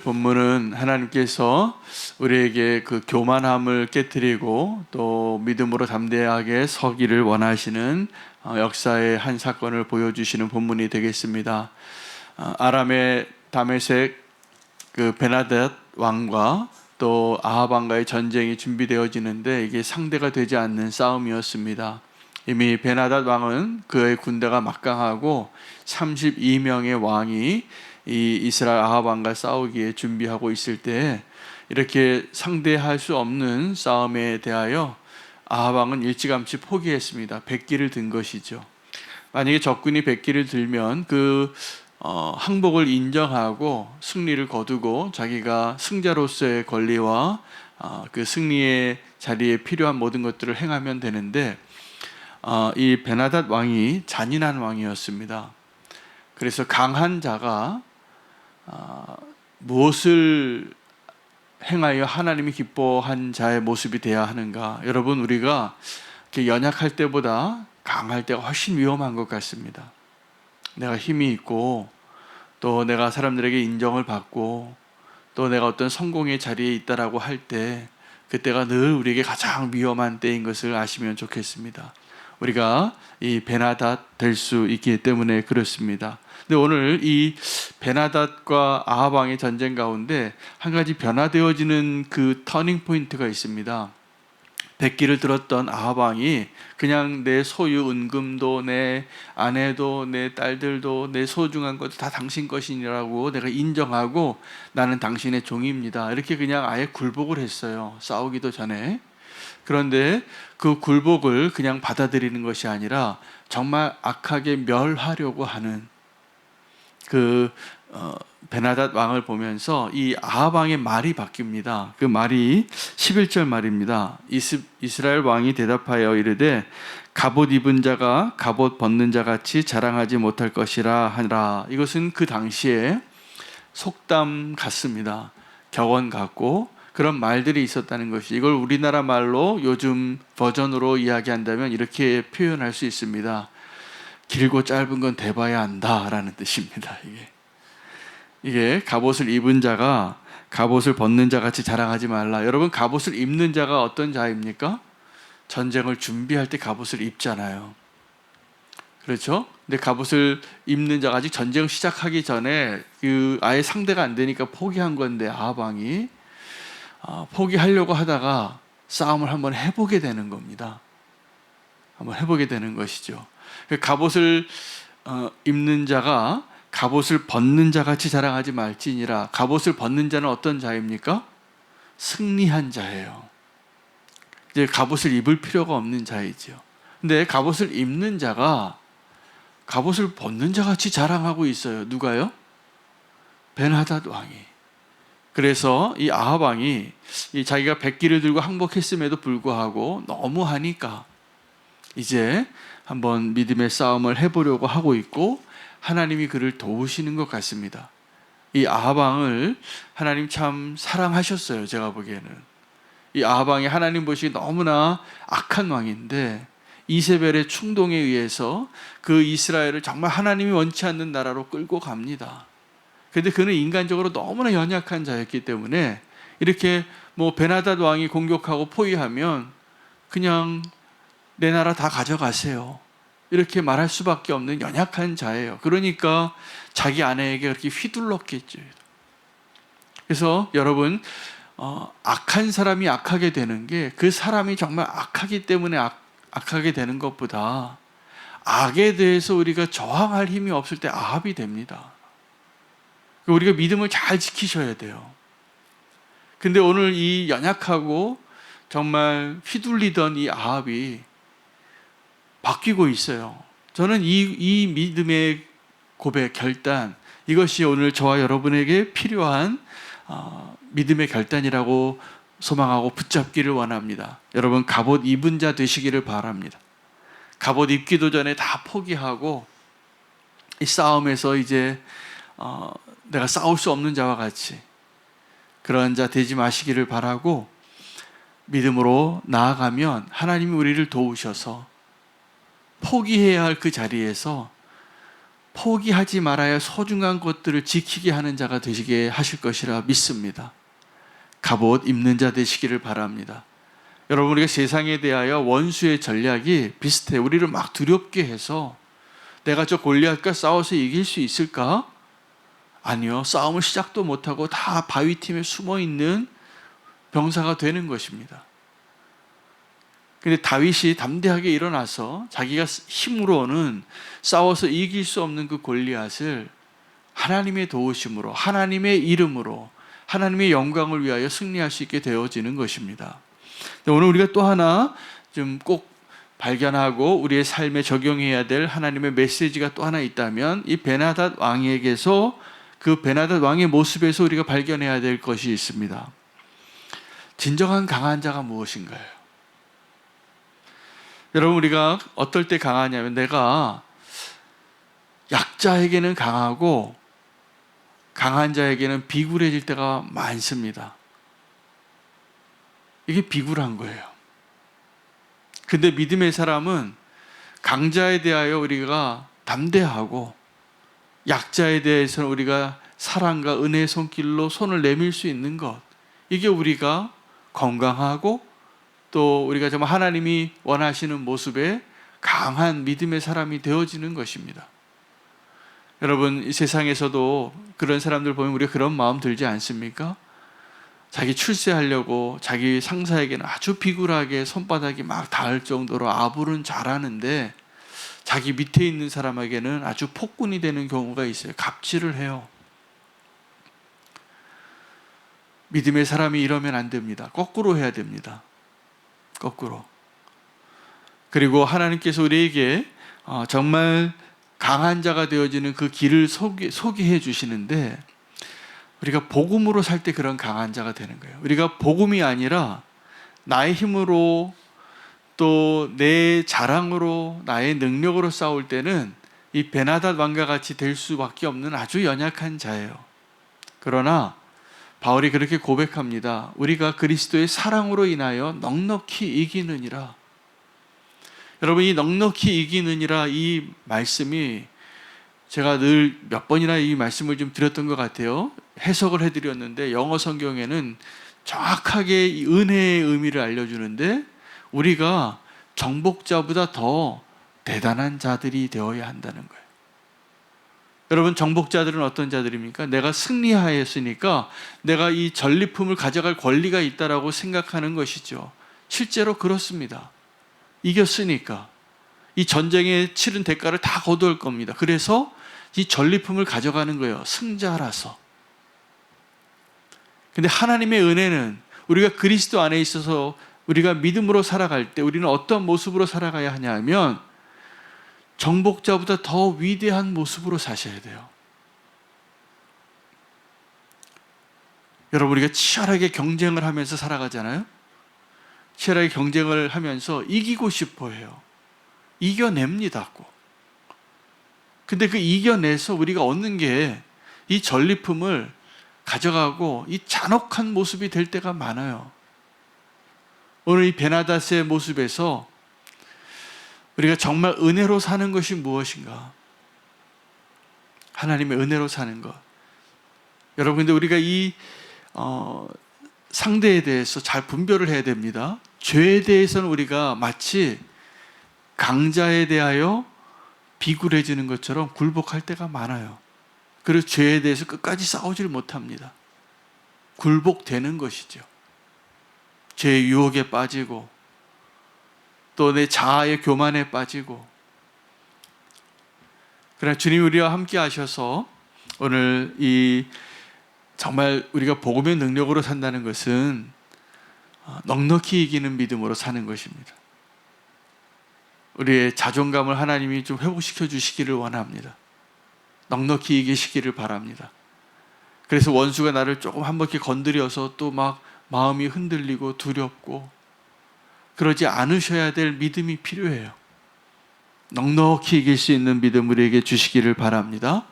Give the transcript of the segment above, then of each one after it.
본문은 하나님께서 우리에게 그 교만함을 깨뜨리고 또 믿음으로 담대하게 서기를 원하시는 역사의 한 사건을 보여주시는 본문이 되겠습니다. 아람의 다메섹 그 베나닷 왕과 또 아합 왕과의 전쟁이 준비되어지는데 이게 상대가 되지 않는 싸움이었습니다. 이미 베나닷 왕은 그의 군대가 막강하고 32명의 왕이 이 이스라엘 아합 왕과 싸우기에 준비하고 있을 때 이렇게 상대할 수 없는 싸움에 대하여 아합 왕은 일찌감치 포기했습니다. 백기를 든 것이죠. 만약에 적군이 백기를 들면 그 항복을 인정하고 승리를 거두고 자기가 승자로서의 권리와 그 승리의 자리에 필요한 모든 것들을 행하면 되는데 이 베나닷 왕이 잔인한 왕이었습니다. 그래서 강한 자가 무엇을 행하여 하나님이 기뻐한 자의 모습이 되어야 하는가? 여러분, 우리가 이렇게 연약할 때보다 강할 때가 훨씬 위험한 것 같습니다. 내가 힘이 있고 또 내가 사람들에게 인정을 받고 또 내가 어떤 성공의 자리에 있다라고 할 때 그때가 늘 우리에게 가장 위험한 때인 것을 아시면 좋겠습니다. 우리가 이 베나닷 될 수 있기 때문에 그렇습니다. 근데 오늘 이 베나닷과 아합 왕의 전쟁 가운데 한 가지 변화되어지는 그 터닝 포인트가 있습니다. 백기를 들었던 아합 왕이 그냥 내 소유 은금도 내 아내도 내 딸들도 내 소중한 것도 다 당신 것이라고 내가 인정하고 나는 당신의 종입니다. 이렇게 그냥 아예 굴복을 했어요. 싸우기도 전에. 그런데 그 굴복을 그냥 받아들이는 것이 아니라 정말 악하게 멸하려고 하는 그 베나닷 왕을 보면서 이 아합 왕의 말이 바뀝니다. 그 말이 11절 말입니다. 이스라엘 왕이 대답하여 이르되 갑옷 입은 자가 갑옷 벗는 자 같이 자랑하지 못할 것이라 하라. 이것은 그 당시에 속담 같습니다. 격언 같고 그런 말들이 있었다는 것이, 이걸 우리나라 말로 요즘 버전으로 이야기한다면 이렇게 표현할 수 있습니다. 길고 짧은 건 대봐야 한다라는 뜻입니다. 이게 갑옷을 입은 자가 갑옷을 벗는 자 같이 자랑하지 말라. 여러분, 갑옷을 입는 자가 어떤 자입니까? 전쟁을 준비할 때 갑옷을 입잖아요. 그렇죠? 근데 갑옷을 입는 자가 아직 전쟁 시작하기 전에 아예 상대가 안 되니까 포기한 건데 아합 왕이 포기하려고 하다가 싸움을 한번 해보게 되는 겁니다. 한번 해보게 되는 것이죠. 갑옷을 입는 자가 갑옷을 벗는 자 같이 자랑하지 말지니라. 갑옷을 벗는 자는 어떤 자입니까? 승리한 자예요. 이제 갑옷을 입을 필요가 없는 자이죠. 근데 갑옷을 입는 자가 갑옷을 벗는 자 같이 자랑하고 있어요. 누가요? 베나닷 왕이. 그래서 이 아합 왕이 자기가 백기를 들고 항복했음에도 불구하고 너무 하니까 이제 한번 믿음의 싸움을 해보려고 하고 있고 하나님이 그를 도우시는 것 같습니다. 이 아합 왕을 하나님 참 사랑하셨어요. 제가 보기에는 이 아합 왕이 하나님 보시기에 너무나 악한 왕인데 이세벨의 충동에 의해서 그 이스라엘을 정말 하나님이 원치 않는 나라로 끌고 갑니다. 그런데 그는 인간적으로 너무나 연약한 자였기 때문에 이렇게 베나닷 왕이 공격하고 포위하면 그냥 내 나라 다 가져가세요, 이렇게 말할 수밖에 없는 연약한 자예요. 그러니까 자기 아내에게 그렇게 휘둘렀겠죠. 그래서 여러분, 악한 사람이 악하게 되는 게 그 사람이 정말 악하기 때문에 악하게 되는 것보다 악에 대해서 우리가 저항할 힘이 없을 때 아합이 됩니다. 우리가 믿음을 잘 지키셔야 돼요. 근데 오늘 이 연약하고 정말 휘둘리던 이 아합이 바뀌고 있어요. 저는 이 믿음의 고백, 결단, 이것이 오늘 저와 여러분에게 필요한 믿음의 결단이라고 소망하고 붙잡기를 원합니다. 여러분, 갑옷 입은 자 되시기를 바랍니다. 갑옷 입기도 전에 다 포기하고 이 싸움에서 이제 내가 싸울 수 없는 자와 같이 그런 자 되지 마시기를 바라고, 믿음으로 나아가면 하나님이 우리를 도우셔서 포기해야 할 그 자리에서 포기하지 말아야 소중한 것들을 지키게 하는 자가 되시게 하실 것이라 믿습니다. 갑옷 입는 자 되시기를 바랍니다. 여러분, 우리가 세상에 대하여 원수의 전략이 비슷해. 우리를 막 두렵게 해서 내가 저 골리앗과 싸워서 이길 수 있을까? 아니요. 싸움을 시작도 못하고 다 바위틈에 숨어있는 병사가 되는 것입니다. 근데 다윗이 담대하게 일어나서 자기가 힘으로는 싸워서 이길 수 없는 그 골리앗을 하나님의 도우심으로, 하나님의 이름으로, 하나님의 영광을 위하여 승리할 수 있게 되어지는 것입니다. 오늘 우리가 또 하나 좀 꼭 발견하고 우리의 삶에 적용해야 될 하나님의 메시지가 또 하나 있다면, 이 베나닷 왕에게서, 그 베나닷 왕의 모습에서 우리가 발견해야 될 것이 있습니다. 진정한 강한 자가 무엇인가요? 여러분, 우리가 어떨 때 강하냐면, 내가 약자에게는 강하고 강한 자에게는 비굴해질 때가 많습니다. 이게 비굴한 거예요. 근데 믿음의 사람은 강자에 대하여 우리가 담대하고, 약자에 대해서는 우리가 사랑과 은혜의 손길로 손을 내밀 수 있는 것, 이게 우리가 건강하고 또 우리가 정말 하나님이 원하시는 모습의 강한 믿음의 사람이 되어지는 것입니다. 여러분, 이 세상에서도 그런 사람들 보면 우리가 그런 마음 들지 않습니까? 자기 출세하려고 자기 상사에게는 아주 비굴하게 손바닥이 막 닿을 정도로 아부는 잘하는데, 자기 밑에 있는 사람에게는 아주 폭군이 되는 경우가 있어요. 갑질을 해요. 믿음의 사람이 이러면 안 됩니다. 거꾸로 해야 됩니다. 거꾸로. 그리고 하나님께서 우리에게 정말 강한 자가 되어지는 그 길을 소개해 주시는데, 우리가 복음으로 살 때 그런 강한 자가 되는 거예요. 우리가 복음이 아니라 나의 힘으로 또 내 자랑으로 나의 능력으로 싸울 때는 이 베나닷 왕과 같이 될 수밖에 없는 아주 연약한 자예요. 그러나 바울이 그렇게 고백합니다. 우리가 그리스도의 사랑으로 인하여 넉넉히 이기느니라. 여러분, 이 넉넉히 이기느니라, 이 말씀이 제가 늘 몇 번이나 이 말씀을 좀 드렸던 것 같아요. 해석을 해드렸는데, 영어 성경에는 정확하게 이 은혜의 의미를 알려주는데, 우리가 정복자보다 더 대단한 자들이 되어야 한다는 거예요. 여러분, 정복자들은 어떤 자들입니까? 내가 승리하였으니까 내가 이 전리품을 가져갈 권리가 있다라고 생각하는 것이죠. 실제로 그렇습니다. 이겼으니까 이 전쟁에 치른 대가를 다 거두을 겁니다. 그래서 이 전리품을 가져가는 거예요. 승자라서. 근데 하나님의 은혜는 우리가 그리스도 안에 있어서 우리가 믿음으로 살아갈 때 우리는 어떤 모습으로 살아가야 하냐 하면, 정복자보다 더 위대한 모습으로 사셔야 돼요. 여러분, 우리가 치열하게 경쟁을 하면서 살아가잖아요. 치열하게 경쟁을 하면서 이기고 싶어 해요. 이겨냅니다. 꼭. 근데 그 이겨내서 우리가 얻는 게 이 전리품을 가져가고 이 잔혹한 모습이 될 때가 많아요. 오늘 이 베나닷의 모습에서 우리가 정말 은혜로 사는 것이 무엇인가? 하나님의 은혜로 사는 것. 여러분, 근데 우리가 이 상대에 대해서 잘 분별을 해야 됩니다. 죄에 대해서는 우리가 마치 강자에 대하여 비굴해지는 것처럼 굴복할 때가 많아요. 그래서 죄에 대해서 끝까지 싸우질 못합니다. 굴복되는 것이죠. 죄의 유혹에 빠지고 또 내 자아의 교만에 빠지고. 그러나 주님이 우리와 함께 하셔서 오늘 이 정말 우리가 복음의 능력으로 산다는 것은 넉넉히 이기는 믿음으로 사는 것입니다. 우리의 자존감을 하나님이 좀 회복시켜 주시기를 원합니다. 넉넉히 이기시기를 바랍니다. 그래서 원수가 나를 조금 한 바퀴 건드려서 또 막 마음이 흔들리고 두렵고 그러지 않으셔야 될 믿음이 필요해요. 넉넉히 이길 수 있는 믿음 우리에게 주시기를 바랍니다.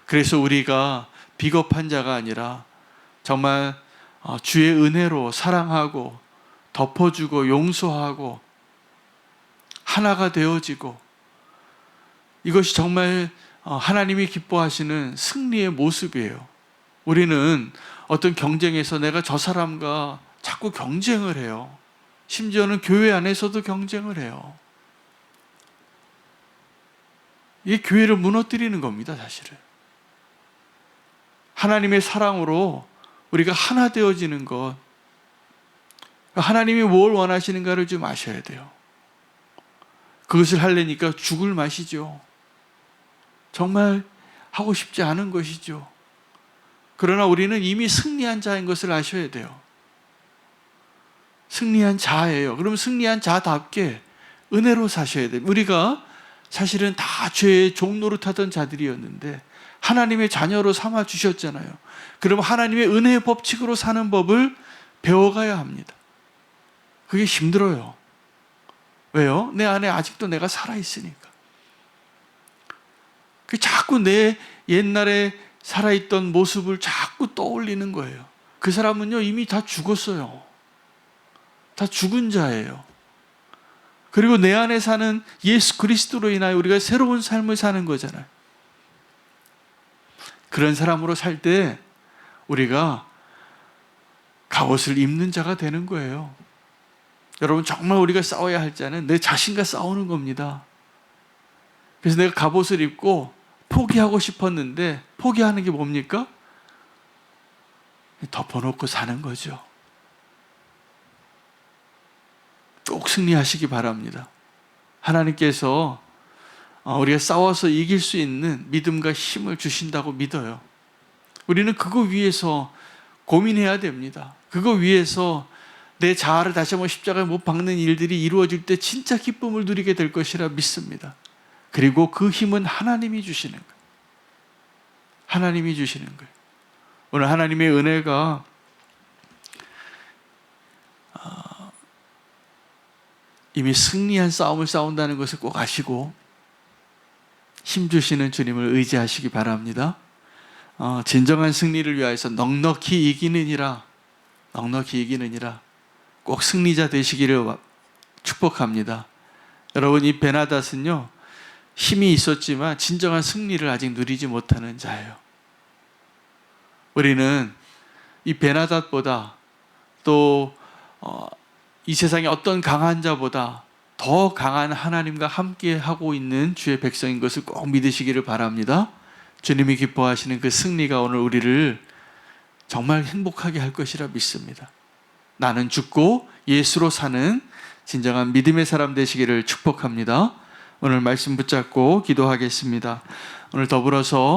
그래서 우리가 비겁한 자가 아니라 정말 주의 은혜로 사랑하고 덮어주고 용서하고 하나가 되어지고, 이것이 정말 하나님이 기뻐하시는 승리의 모습이에요. 우리는 어떤 경쟁에서 내가 저 사람과 자꾸 경쟁을 해요. 심지어는 교회 안에서도 경쟁을 해요. 이게 교회를 무너뜨리는 겁니다, 사실은. 하나님의 사랑으로 우리가 하나 되어지는 것, 하나님이 뭘 원하시는가를 좀 아셔야 돼요. 그것을 하려니까 죽을 맛이죠. 정말 하고 싶지 않은 것이죠. 그러나 우리는 이미 승리한 자인 것을 아셔야 돼요. 승리한 자예요. 그럼 승리한 자답게 은혜로 사셔야 돼요. 우리가 사실은 다 죄의 종 노릇하던 자들이었는데 하나님의 자녀로 삼아 주셨잖아요. 그럼 하나님의 은혜의 법칙으로 사는 법을 배워가야 합니다. 그게 힘들어요. 왜요? 내 안에 아직도 내가 살아있으니까. 자꾸 내 옛날에 살아있던 모습을 자꾸 떠올리는 거예요. 그 사람은요, 이미 다 죽었어요. 다 죽은 자예요. 그리고 내 안에 사는 예수 그리스도로 인하여 우리가 새로운 삶을 사는 거잖아요. 그런 사람으로 살 때 우리가 갑옷을 입는 자가 되는 거예요. 여러분, 정말 우리가 싸워야 할 자는 내 자신과 싸우는 겁니다. 그래서 내가 갑옷을 입고 포기하고 싶었는데 포기하는 게 뭡니까? 덮어놓고 사는 거죠. 꼭 승리하시기 바랍니다. 하나님께서 우리가 싸워서 이길 수 있는 믿음과 힘을 주신다고 믿어요. 우리는 그거 위해서 고민해야 됩니다. 그거 위해서 내 자아를 다시 한번 십자가에 못 박는 일들이 이루어질 때 진짜 기쁨을 누리게 될 것이라 믿습니다. 그리고 그 힘은 하나님이 주시는 거예요. 하나님이 주시는 거예요. 오늘 하나님의 은혜가 이미 승리한 싸움을 싸운다는 것을 꼭 아시고 힘주시는 주님을 의지하시기 바랍니다. 진정한 승리를 위하여서 넉넉히 이기느니라 꼭 승리자 되시기를 축복합니다. 여러분, 이 베나닷은요, 힘이 있었지만 진정한 승리를 아직 누리지 못하는 자예요. 우리는 이 베나닷보다 또 이 세상의 어떤 강한 자보다 더 강한 하나님과 함께 하고 있는 주의 백성인 것을 꼭 믿으시기를 바랍니다. 주님이 기뻐하시는 그 승리가 오늘 우리를 정말 행복하게 할 것이라 믿습니다. 나는 죽고 예수로 사는 진정한 믿음의 사람 되시기를 축복합니다. 오늘 말씀 붙잡고 기도하겠습니다. 오늘 더불어서